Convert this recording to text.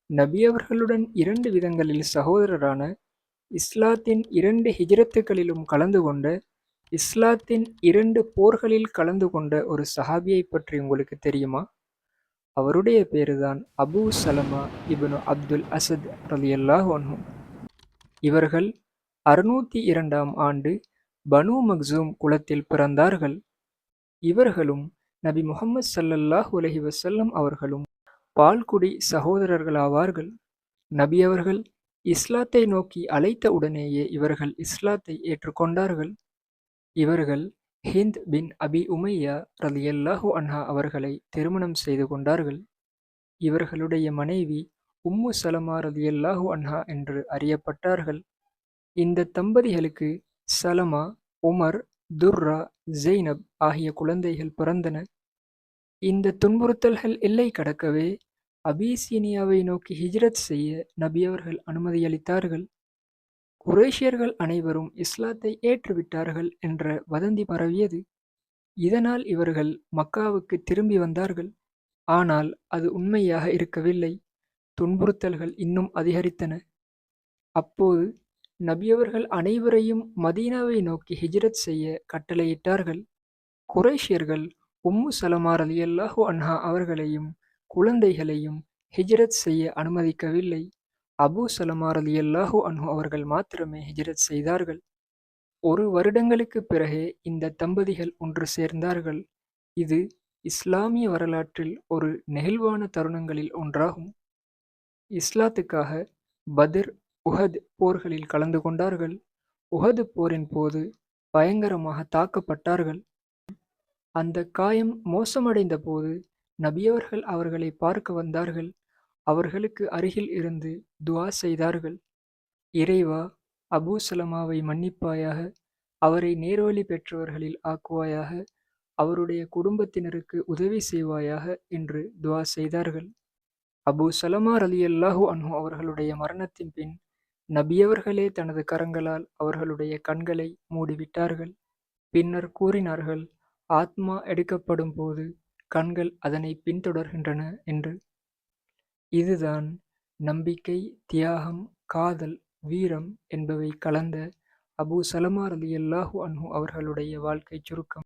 நபி அவர்களுடன் 2 விதங்களில் சகோதரரான, இஸ்லாத்தின் 2 ஹிஜ்ரத்துகளிலும் கலந்து கொண்ட, இஸ்லாத்தின் 2 போர்களில் கலந்து கொண்ட ஒரு சஹாபியைப் பற்றி உங்களுக்கு தெரியுமா? அவருடைய பேருதான் அபூ சலமா இப்னு அப்துல் அஸத் ரலியல்லாஹு அன்ஹு. இவர்கள் 602ஆம் ஆண்டு பனூ மக்சூம் குலத்தில் பிறந்தார்கள். இவர்களும் நபி முஹம்மது ஸல்லல்லாஹு அலைஹி வஸல்லம் அவர்களும் பால்குடி சகோதரர்களாவார்கள். நபி அவர்கள் இஸ்லாத்தை நோக்கி அழைத்த உடனேயே இவர்கள் இஸ்லாத்தை ஏற்றுக்கொண்டார்கள். இவர்கள் ஹிந்த் பின் அபி உமையா ரலியல்லாஹு அன்ஹா அவர்களை திருமணம் செய்து கொண்டார்கள். இவர்களுடைய மனைவி உம்மு சலமா ரலியல்லாஹு அன்ஹா என்று அறியப்பட்டார்கள். இந்த தம்பதிகளுக்கு சலமா, உமர், துர்ரா, ஜெய்னப் ஆகிய குழந்தைகள் பிறந்தன. இந்த துன்புறுத்தல்கள் எல்லை கடக்கவே அபிசீனியாவை நோக்கி ஹிஜ்ரத் செய்ய நபி அவர்கள் அனுமதியளித்தார்கள். குறைஷியர்கள் அனைவரும் இஸ்லாத்தை ஏற்றுவிட்டார்கள் என்ற வதந்தி பரவியது. இதனால் இவர்கள் மக்காவுக்கு திரும்பி வந்தார்கள். ஆனால் அது உண்மையாக இருக்கவில்லை. துன்புறுத்தல்கள் இன்னும் அதிகரித்தன. அப்போது நபியவர்கள் அனைவரையும் மதீனாவை நோக்கி ஹிஜ்ரத் செய்ய கட்டளையிட்டார்கள். குறைஷியர்கள் உம்மு சலமா ரலியல்லாஹு அன்ஹா அவர்களையும் குழந்தைகளையும் ஹிஜ்ரத் செய்ய அனுமதிக்கவில்லை. அபூ சலமா ரலியல்லாஹு அன்ஹு அவர்கள் மாத்திரமே ஹிஜ்ரத் செய்தார்கள். 1 வருடங்களுக்குப் பிறகே இந்த தம்பதிகள் ஒன்று சேர்ந்தார்கள். இது இஸ்லாமிய வரலாற்றில் ஒரு நெகிழ்வான தருணங்களில் ஒன்றாகும். இஸ்லாத்துக்காக பத்ர், உஹத் போர்களில் கலந்து கொண்டார்கள். உஹது போரின் போது பயங்கரமாக தாக்கப்பட்டார்கள். அந்த காயம் மோசமடைந்த போது நபியவர்கள் அவர்களை பார்க்க வந்தார்கள். அவர்களுக்கு அருகில் இருந்து துஆ செய்தார்கள். இறைவா, அபூ சலமாவை மன்னிப்பாயாக, அவரை நேர்வழி பெற்றவர்களில் ஆக்குவாயாக, அவருடைய குடும்பத்தினருக்கு உதவி செய்வாயாக என்று துஆ செய்தார்கள். அபூ சலமா ரலியல்லாஹு அன்ஹு அவர்களுடைய மரணத்தின் பின் நபியவர்களே தனது கரங்களால் அவர்களுடைய கண்களை மூடிவிட்டார்கள். பின்னர் கூறினார்கள், ஆத்மா எடுக்கப்படும் போது கண்கள் அதனை பின்தொடர்கின்றன என்று. இதுதான் நம்பிக்கை, தியாகம், காதல், வீரம் என்பவை கலந்த அபூ சலமா ரலியல்லாஹு அன்ஹு அவர்களுடைய வாழ்க்கைச் சுருக்கம்.